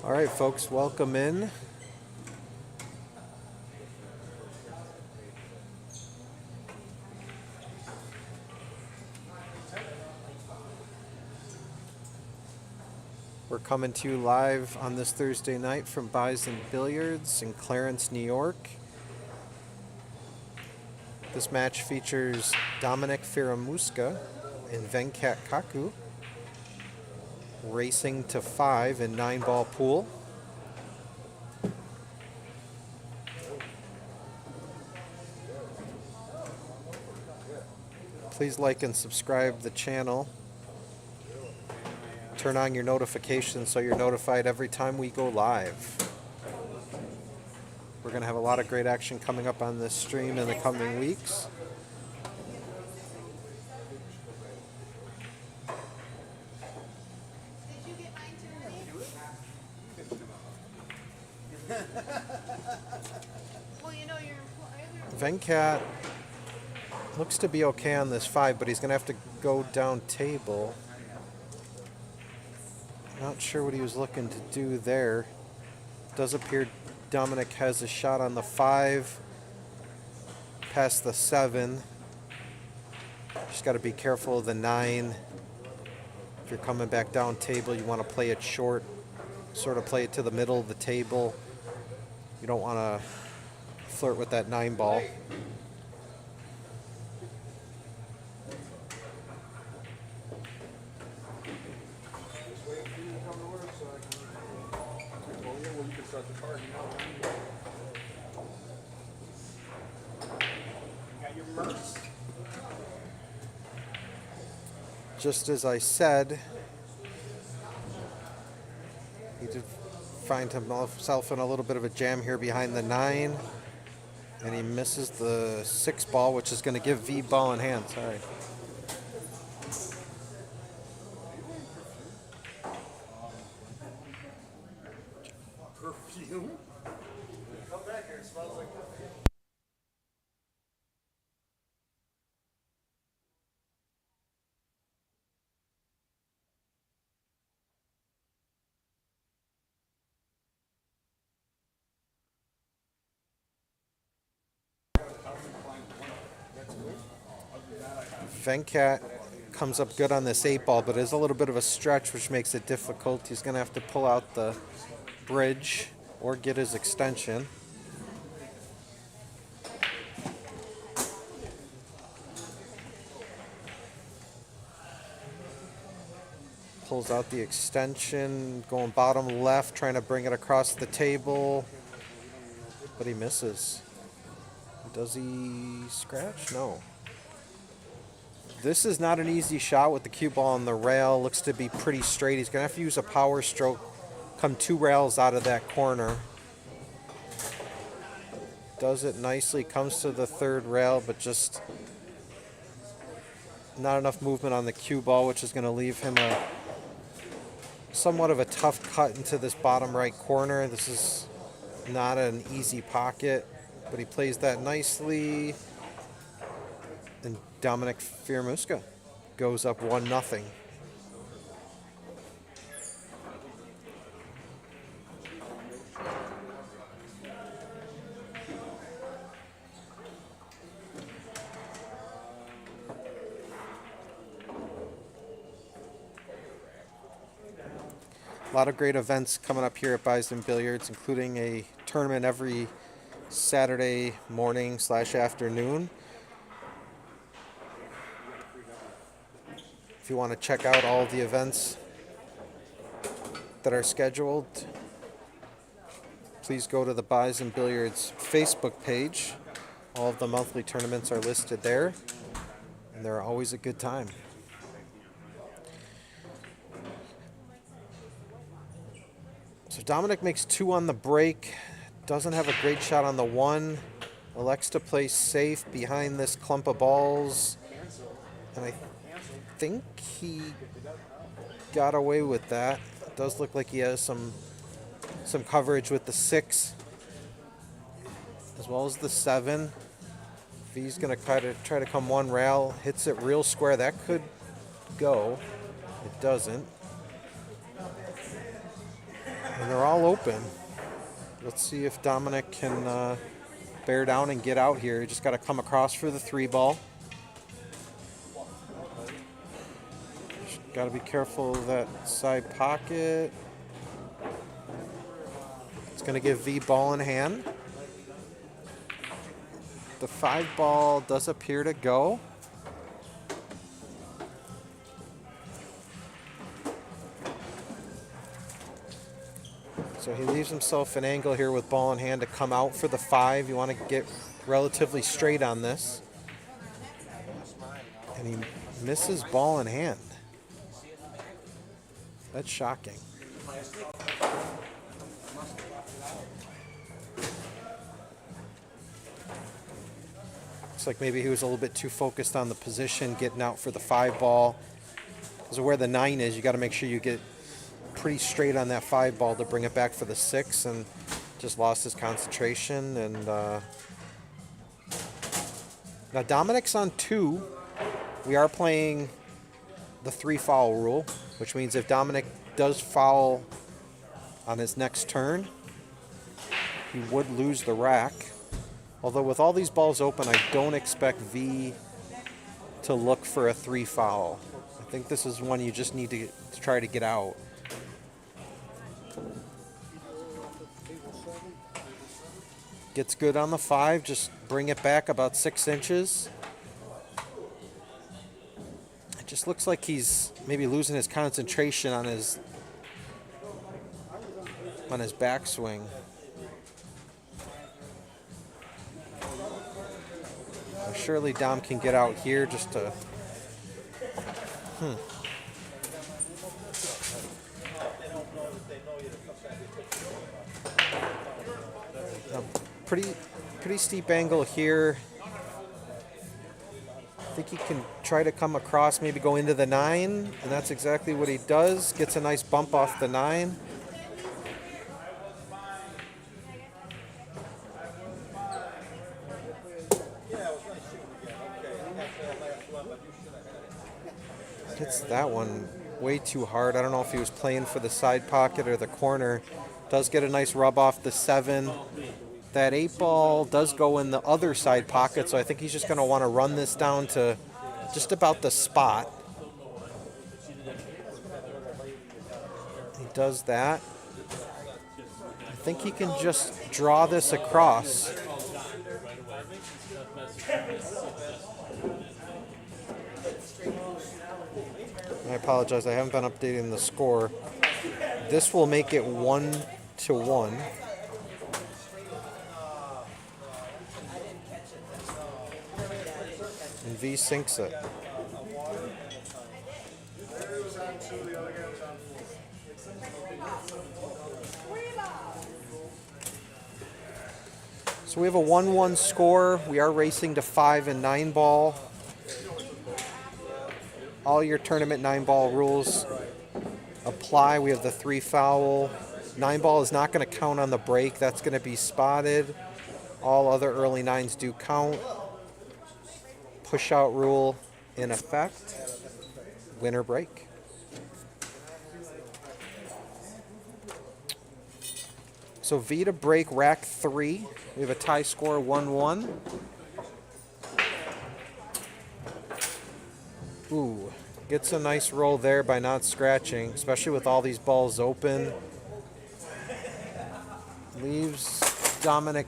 All right, folks, welcome in. We're coming to you live on this Thursday night from Bison Billiards in Clarence, New York. This match features Dominic Fieramusca and Venkata Kakku racing to 5 in 9-ball pool. Please like and subscribe the channel. Turn on your notifications so you're notified every time we go live. We're going to have a lot of great action coming up on this stream in the coming weeks. Venkat looks to be okay on this 5, but he's going to have to go down table. Not sure what he was looking to do there. Does appear Dominic has a shot on the 5, past the 7. Just got to be careful of the 9. If you're coming back down table, you want to play it short, sort of play it to the middle of the table. You don't want to flirt with that 9 ball. Just as I said, he did find himself in a little bit of a jam here behind the 9, and he misses the 6 ball, which is going to give V ball in hand. Sorry. Perfume? Come back here, it smells like perfume. Venkat comes up good on this 8 ball, but is a little bit of a stretch, which makes it difficult. He's going to have to pull out the bridge or get his extension. Pulls out the extension, going bottom left, trying to bring it across the table, but he misses. Does he scratch? No. This is not an easy shot with the cue ball on the rail. Looks to be pretty straight. He's going to have to use a power stroke, come 2 rails out of that corner. Does it nicely, comes to the 3rd rail, but just not enough movement on the cue ball, which is going to leave him a somewhat of a tough cut into this bottom right corner. This is not an easy pocket, but he plays that nicely. And Dominic Fieramusca goes up 1-0. A lot of great events coming up here at Bison Billiards, including a tournament every Saturday morning / afternoon. If you want to check out all of the events that are scheduled, please go to the Bison Billiards Facebook page. All of the monthly tournaments are listed there, and they're always a good time. So Dominic makes 2 on the break, doesn't have a great shot on the 1, elects to play safe behind this clump of balls, and I think he got away with that. It does look like he has some coverage with the 6 as well as the 7. If he's going to try to come 1 rail, hits it real square, that could go. It doesn't. And they're all open. Let's see if Dominic can bear down and get out here. You just got to come across for the 3-ball. Got to be careful of that side pocket. It's going to give V ball in hand. The 5-ball does appear to go. So he leaves himself an angle here with ball in hand to come out for the 5. You want to get relatively straight on this. And he misses ball in hand. That's shocking. Looks like maybe he was a little bit too focused on the position, getting out for the 5-ball. Because of where the 9 is, you got to make sure you get pretty straight on that 5-ball to bring it back for the 6, and just lost his concentration. And now Dominic's on 2. We are playing the 3-foul rule, which means if Dominic does foul on his next turn, he would lose the rack. Although with all these balls open, I don't expect V to look for a 3-foul. I think this is one you just need to try to get out. Gets good on the 5, just bring it back about 6 inches. It just looks like he's maybe losing his concentration on his backswing. Surely Dom can get out here just to... A pretty steep angle here. I think he can try to come across, maybe go into the 9, and that's exactly what he does. Gets a nice bump off the 9. Hits that one way too hard. I don't know if he was playing for the side pocket or the corner. Does get a nice rub off the 7. That 8-ball does go in the other side pocket, so I think he's just going to want to run this down to just about the spot. He does that. I think he can just draw this across. I apologize, I haven't been updating the score. This will make it 1-1. And V sinks it. So we have a 1-1 score. We are racing to 5 and 9-ball. All your tournament 9-ball rules apply. We have the 3-foul. 9-ball is not going to count on the break. That's going to be spotted. All other early 9s do count. Push-out rule in effect. Winner break. So V to break rack 3. We have a tie score 1-1. Ooh, gets a nice roll there by not scratching, especially with all these balls open. Leaves Dominic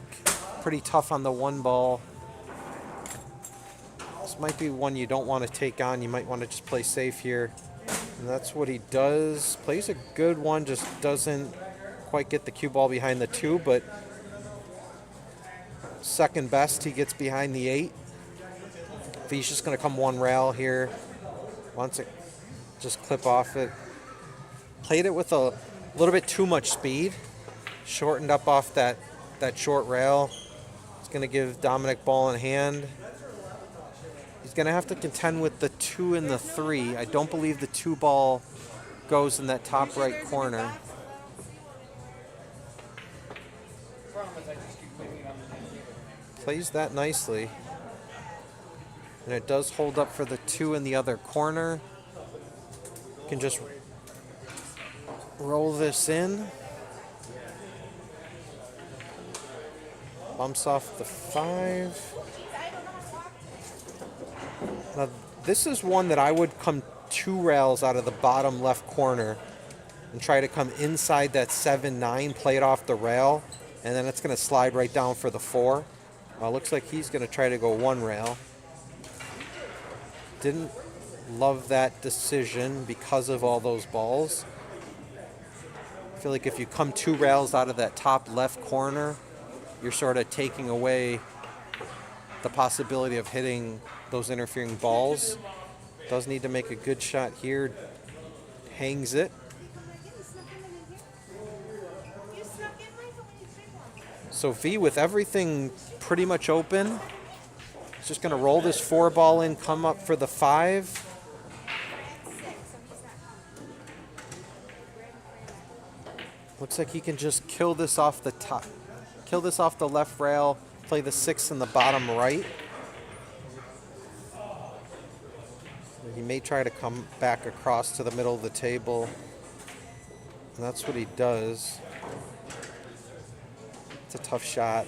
pretty tough on the 1-ball. This might be one you don't want to take on. You might want to just play safe here. And that's what he does. Plays a good one, just doesn't quite get the cue ball behind the 2, but second best, he gets behind the 8. V's just going to come one rail here. Wants it, just clip off it. Played it with a little bit too much speed. Shortened up off that short rail. It's going to give Dominic ball in hand. He's going to have to contend with the 2 and the 3. I don't believe the 2-ball goes in that top right corner. Plays that nicely. And it does hold up for the 2 in the other corner. You can just roll this in. Bumps off the 5. Now, this is one that I would come 2 rails out of the bottom left corner and try to come inside that 7-9, play it off the rail, and then it's going to slide right down for the 4. Looks like he's going to try to go 1 rail. Didn't love that decision because of all those balls. I feel like if you come 2 rails out of that top left corner, you're sort of taking away the possibility of hitting those interfering balls. Does need to make a good shot here. Hangs it. So V, with everything pretty much open, is just going to roll this 4 ball in, come up for the 5. Looks like he can just kill this off the top, kill this off the left rail, play the 6 in the bottom right. He may try to come back across to the middle of the table, and that's what he does. It's a tough shot.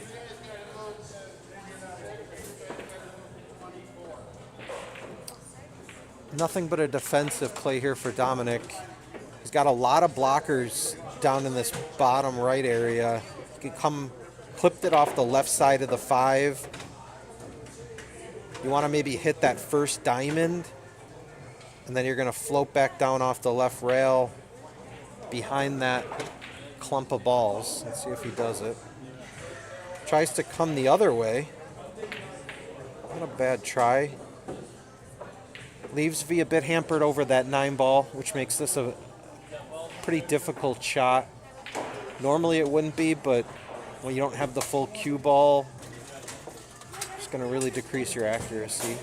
Nothing but a defensive play here for Dominic. He's got a lot of blockers down in this bottom right area. He can come, clipped it off the left side of the 5. You want to maybe hit that first diamond, and then you're going to float back down off the left rail behind that clump of balls. Let's see if he does it. Tries to come the other way. Not a bad try. Leaves V a bit hampered over that 9 ball, which makes this a pretty difficult shot. Normally it wouldn't be, but when you don't have the full cue ball, it's going to really decrease your accuracy.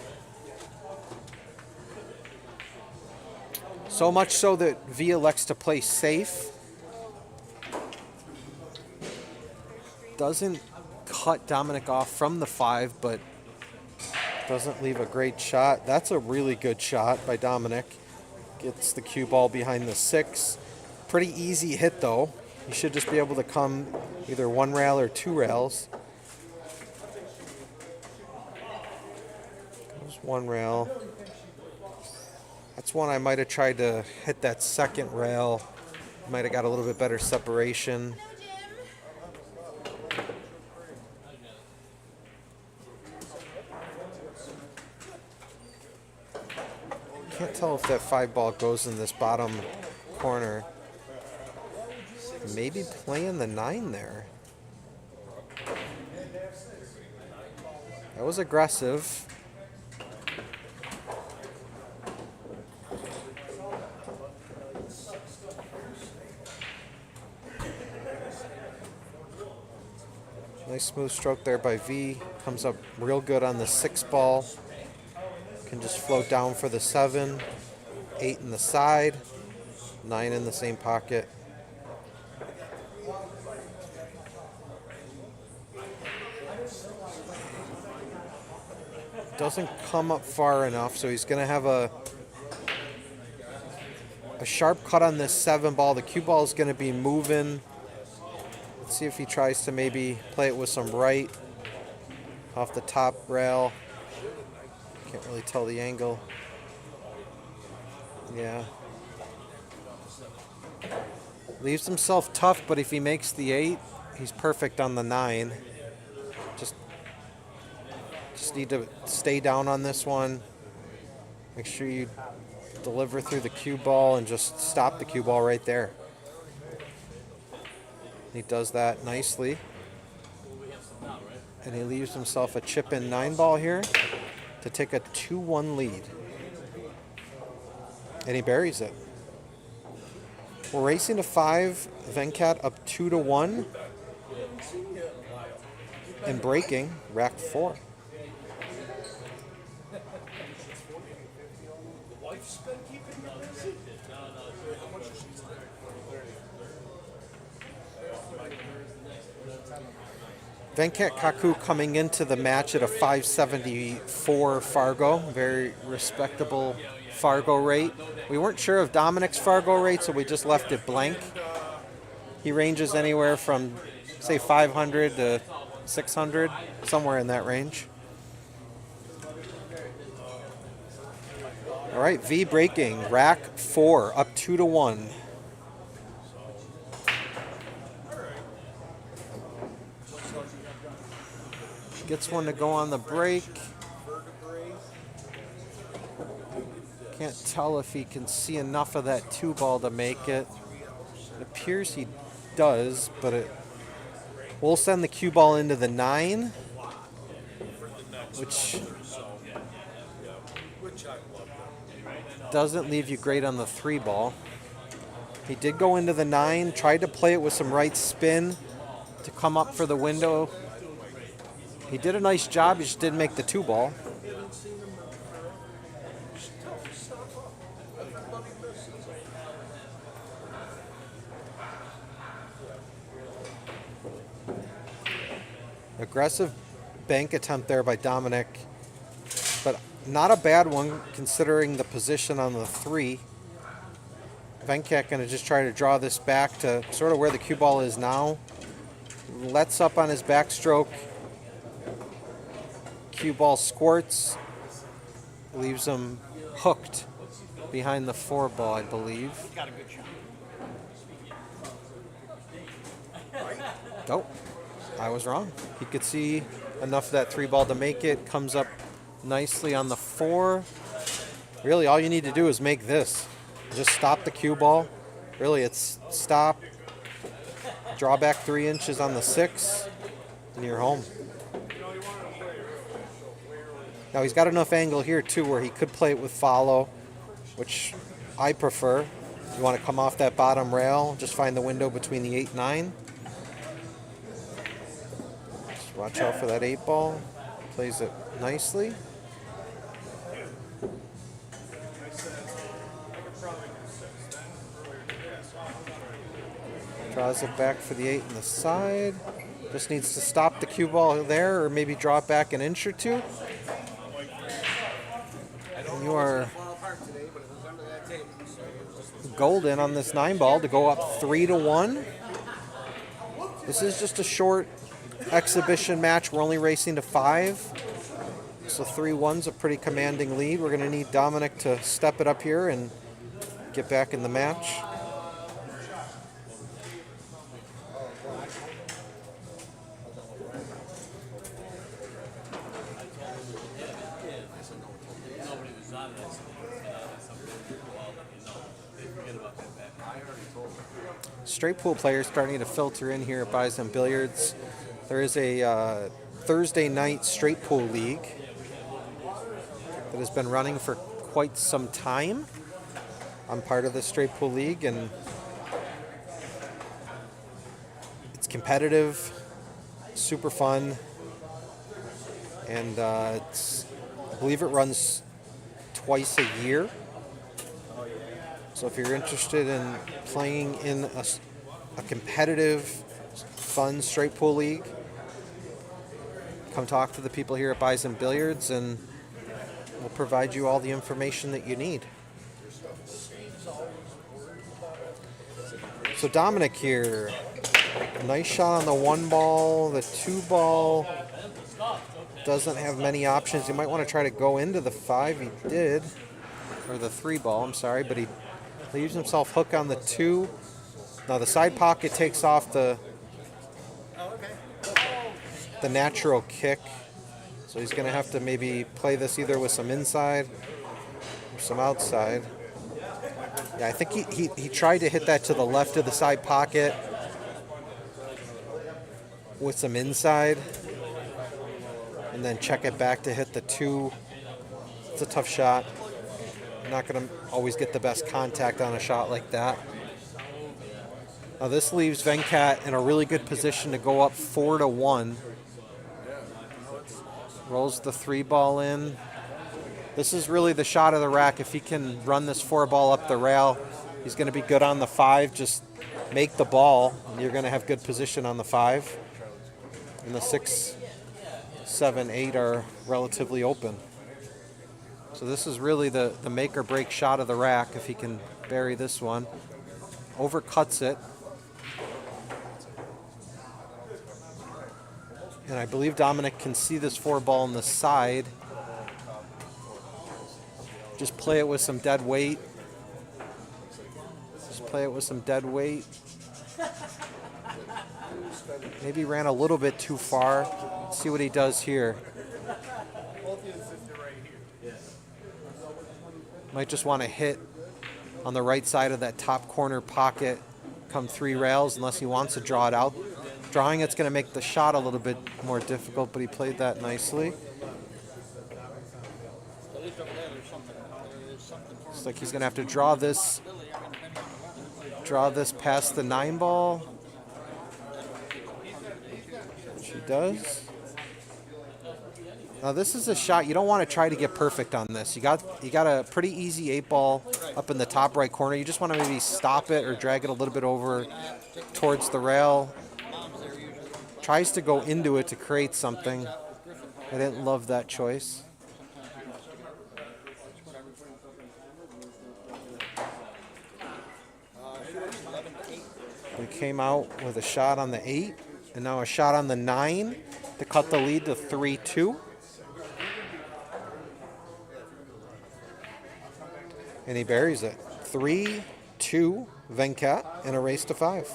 So much so that V elects to play safe. Doesn't cut Dominic off from the 5, but doesn't leave a great shot. That's a really good shot by Dominic. Gets the cue ball behind the 6. Pretty easy hit though. You should just be able to come either 1 rail or 2 rails. Goes 1 rail. That's one I might have tried to hit that 2nd rail. Might have got a little bit better separation. Can't tell if that 5 ball goes in this bottom corner. Maybe playing the 9 there. That was aggressive. Nice smooth stroke there by V. Comes up real good on the 6 ball. Can just float down for the 7. 8 in the side. 9 in the same pocket. Doesn't come up far enough, so he's going to have a sharp cut on this 7 ball. The cue ball is going to be moving. Let's see if he tries to maybe play it with some right off the top rail. Can't really tell the angle. Yeah. Leaves himself tough, but if he makes the 8, he's perfect on the 9. Just need to stay down on this one. Make sure you deliver through the cue ball and just stop the cue ball right there. He does that nicely. And he leaves himself a chip in 9 ball here to take a 2-1 lead. And he buries it. We're racing to 5. Venkat up 2-1. And breaking, rack 4. Venkat Kakku coming into the match at a 574 Fargo, very respectable Fargo rate. We weren't sure of Dominic's Fargo rate, so we just left it blank. He ranges anywhere from, say, 500 to 600, somewhere in that range. All right, V breaking, rack 4, up 2-1. Gets one to go on the break. Can't tell if he can see enough of that 2-ball to make it. It appears he does, but we'll send the cue ball into the 9, which doesn't leave you great on the 3-ball. He did go into the 9, tried to play it with some right spin to come up for the window. He did a nice job, he just didn't make the 2-ball. Aggressive bank attempt there by Dominic, but not a bad one considering the position on the 3. Venkata going to just try to draw this back to sort of where the cue ball is now. Lets up on his backstroke. Cue ball squirts, leaves him hooked behind the 4-ball, I believe. Oh, I was wrong. He could see enough of that 3-ball to make it. Comes up nicely on the 4. Really, all you need to do is make this. Just stop the cue ball. Really, it's stop, draw back 3 inches on the 6, and you're home. Now he's got enough angle here too where he could play it with follow, which I prefer. You want to come off that bottom rail, just find the window between the 8 and 9. Just watch out for that 8-ball. Plays it nicely. Draws it back for the 8 on the side. Just needs to stop the cue ball there or maybe draw it back an inch or 2. And you are golden on this 9-ball to go up 3-1. This is just a short exhibition match. We're only racing to 5. So 3-1's a pretty commanding lead. We're going to need Dominic to step it up here and get back in the match. Straight pool players starting to filter in here at Bison Billiards. There is a Thursday night straight pool league that has been running for quite some time. I'm part of the straight pool league, and it's competitive, super fun, and I believe it runs twice a year. So if you're interested in playing in a competitive, fun straight pool league, come talk to the people here at Bison Billiards and we'll provide you all the information that you need. So Dominic here, nice shot on the 1-ball, the 2-ball. Doesn't have many options. You might want to try to go into the 5. He did, or the 3-ball, I'm sorry, but he leaves himself hooked on the 2. Now the side pocket takes off the natural kick. So he's going to have to maybe play this either with some inside or some outside. Yeah, I think he tried to hit that to the left of the side pocket with some inside and then check it back to hit the 2. It's a tough shot. You're not going to always get the best contact on a shot like that. Now this leaves Venkata in a really good position to go up 4-1. Rolls the 3-ball in. This is really the shot of the rack. If he can run this 4-ball up the rail, he's going to be good on the 5. Just make the ball, and you're going to have good position on the 5. And the 6, 7, 8 are relatively open. So this is really the make or break shot of the rack if he can bury this one. Overcuts it. And I believe Dominic can see this 4 ball on the side. Just play it with some dead weight. Just play it with some dead weight. Maybe ran a little bit too far. Let's see what he does here. Might just want to hit on the right side of that top corner pocket, come 3 rails, unless he wants to draw it out. Drawing it's going to make the shot a little bit more difficult, but he played that nicely. Looks like he's going to have to draw this past the 9 ball, which he does. Now this is a shot you don't want to try to get perfect on this. You got a pretty easy 8 ball up in the top right corner. You just want to maybe stop it or drag it a little bit over towards the rail. Tries to go into it to create something. I didn't love that choice. We came out with a shot on the 8 and now a shot on the 9 to cut the lead to 3-2. And he buries it. 3-2 Venkata in a race to 5.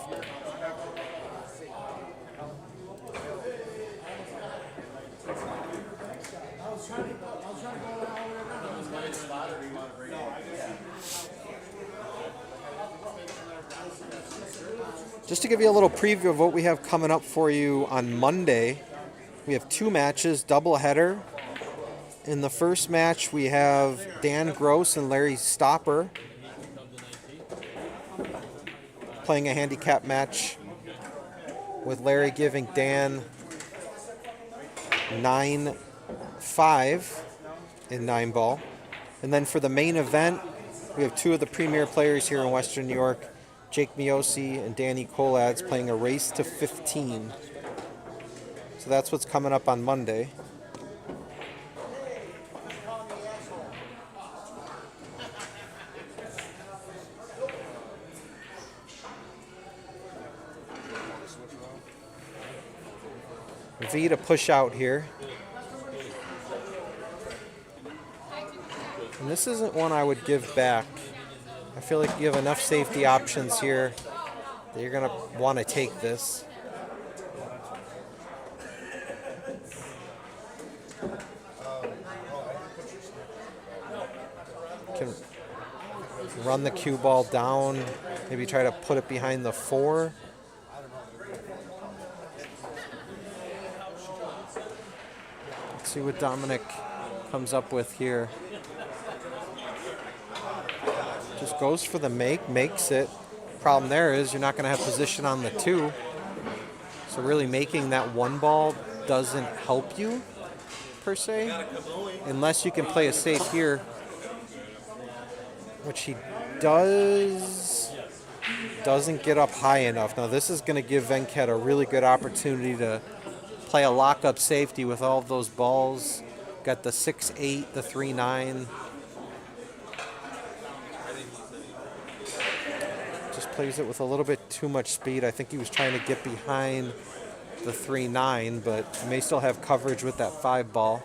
Just to give you a little preview of what we have coming up for you on Monday, we have 2 matches, doubleheader. In the first match, we have Dan Gross and Larry Stopper playing a handicap match with Larry giving Dan 9-5 in 9-ball. And then for the main event, we have 2 of the premier players here in Western New York, Jake Miosi and Danny Colads, playing a race to 15. So that's what's coming up on Monday. V to push out here. And this isn't one I would give back. I feel like you have enough safety options here that you're going to want to take this. Can run the cue ball down, maybe try to put it behind the 4. Let's see what Dominic comes up with here. Just goes for the make, makes it. Problem there is you're not going to have position on the 2. So really making that 1 ball doesn't help you, per se. Unless you can play a safe here, which he doesn't get up high enough. Now this is going to give Venkata a really good opportunity to play a lock-up safety with all of those balls. Got the 6-8, the 3-9. Just plays it with a little bit too much speed. I think he was trying to get behind the 3-9, but may still have coverage with that 5 ball.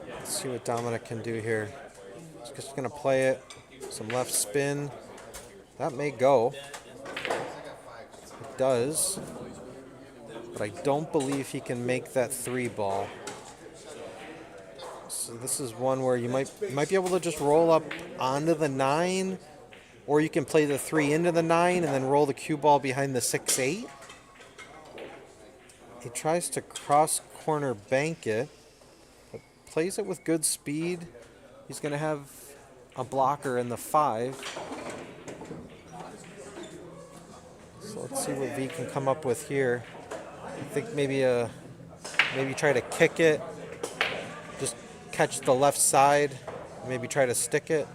Let's see what Dominic can do here. He's just going to play it. Some left spin. That may go. It does. But I don't believe he can make that 3 ball. So this is one where you might be able to just roll up onto the 9, or you can play the 3 into the 9 and then roll the cue ball behind the 6-8. He tries to cross corner bank it, but plays it with good speed. He's going to have a blocker in the 5. So let's see what V can come up with here. I think maybe try to kick it, just catch the left side, maybe try to stick it.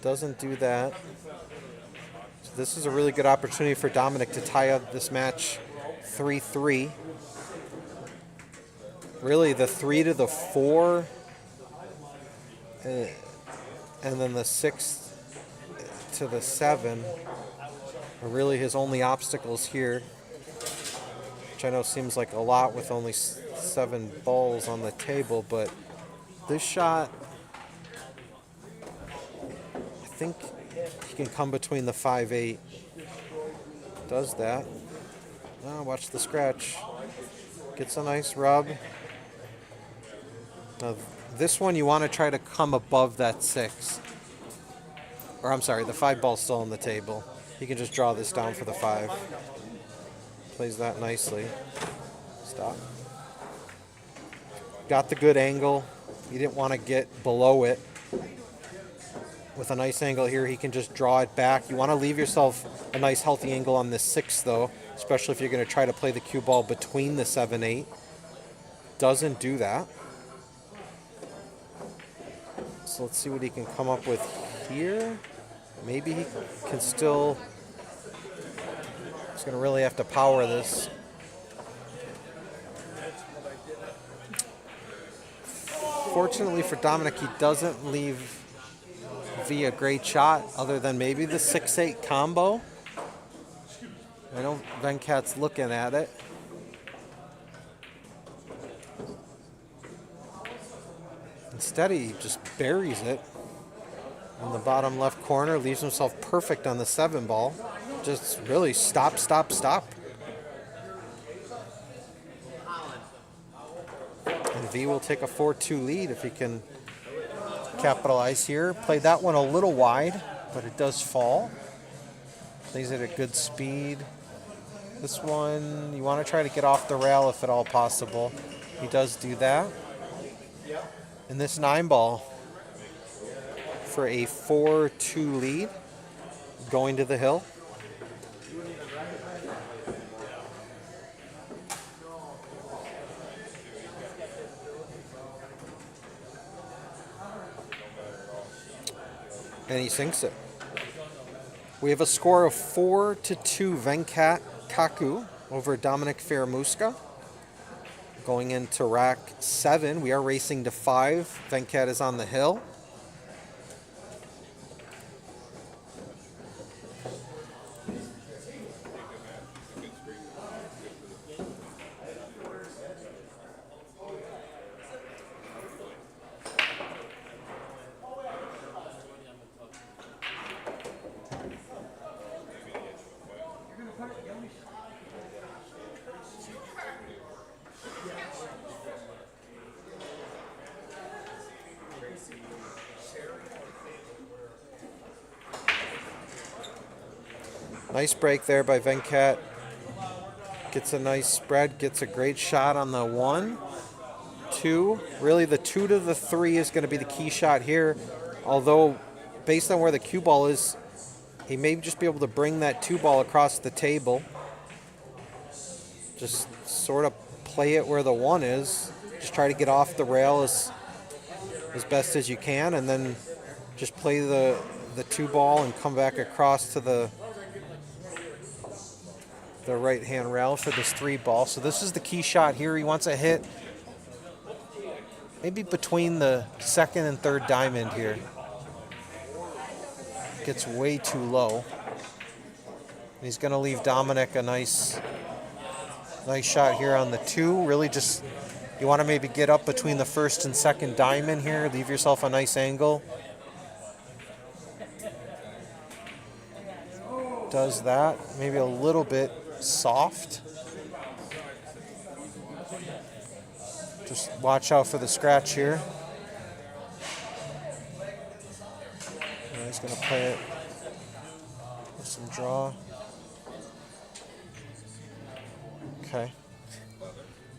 Doesn't do that. So this is a really good opportunity for Dominic to tie up this match 3-3. Really, the 3 to the 4 and then the 6 to the 7 are really his only obstacles here, which I know seems like a lot with only 7 balls on the table, but this shot, I think he can come between the 5-8. Does that. Oh, watch the scratch. Gets a nice rub. Now, this one you want to try to come above that 6. Or I'm sorry, the 5 ball's still on the table. He can just draw this down for the 5. Plays that nicely. Stop. Got the good angle. He didn't want to get below it. With a nice angle here, he can just draw it back. You want to leave yourself a nice healthy angle on this 6 though, especially if you're going to try to play the cue ball between the 7-8. Doesn't do that. So let's see what he can come up with here. Maybe he can still... He's going to really have to power this. Fortunately for Dominic, he doesn't leave V a great shot other than maybe the 6-8 combo. I know Venkat's looking at it. Instead, he just buries it in the bottom left corner, leaves himself perfect on the 7 ball. Just really stop, stop, stop. And V will take a 4-2 lead if he can capitalize here. Played that one a little wide, but it does fall. Plays it at good speed. This one, you want to try to get off the rail if at all possible. He does do that. And this 9 ball for a 4-2 lead going to the hill. And he sinks it. We have a score of 4-2 Venkata Kakku over Dominic Fieramusca. Going into rack 7, we are racing to 5. Venkata is on the hill. Nice break there by Venkat. Gets a nice spread, gets a great shot on the 1, 2. Really the 2 to the 3 is going to be the key shot here. Although, based on where the cue ball is, he may just be able to bring that 2 ball across the table. Just sort of play it where the 1 is. Just try to get off the rail as best as you can, and then just play the 2 ball and come back across to the right-hand rail for this 3 ball. So this is the key shot here. He wants a hit maybe between the 2nd and 3rd diamond here. Gets way too low. He's going to leave Dominic a nice shot here on the 2. Really just, you want to maybe get up between the 1st and 2nd diamond here. Leave yourself a nice angle. Does that. Maybe a little bit soft. Just watch out for the scratch here. He's going to play it with some draw. Okay.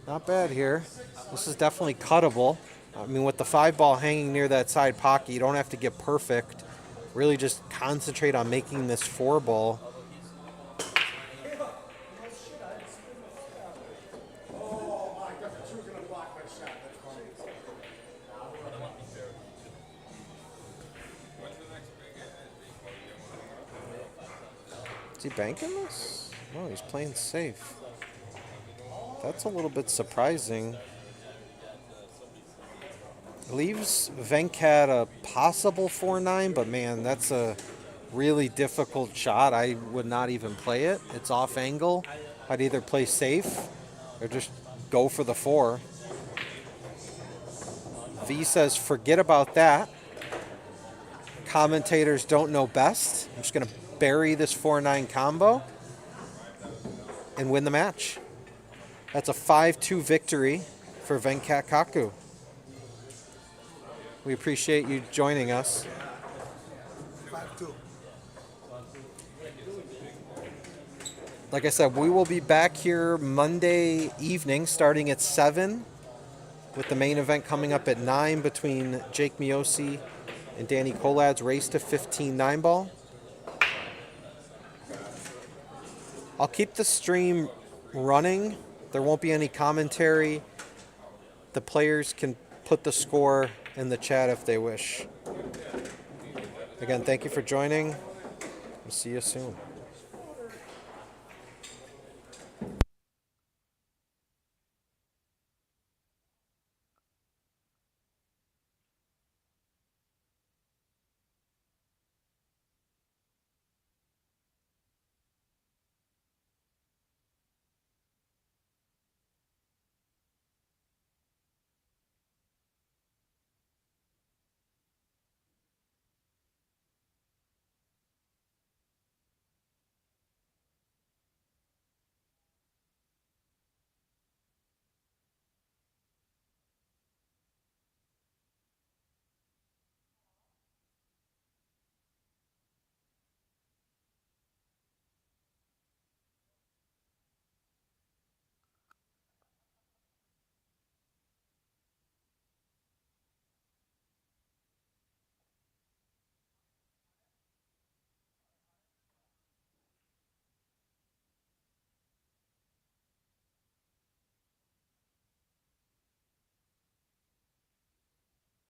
Not bad here. This is definitely cuttable. I mean, with the 5 ball hanging near that side pocket, you don't have to get perfect. Really just concentrate on making this 4 ball. Is he banking this? No, he's playing safe. That's a little bit surprising. Leaves Venkata a possible 4-9, but man, that's a really difficult shot. I would not even play it. It's off angle. I'd either play safe or just go for the 4. V says, forget about that. Commentators don't know best. I'm just going to bury this 4-9 combo and win the match. That's a 5-2 victory for Venkata Kakku. We appreciate you joining us. 5-2. Like I said, we will be back here Monday evening starting at 7 with the main event coming up at 9 between Jake Miosi and Danny Colad's race to 15 9-ball. I'll keep the stream running. There won't be any commentary. The players can put the score in the chat if they wish. Again, thank you for joining. We'll see you soon.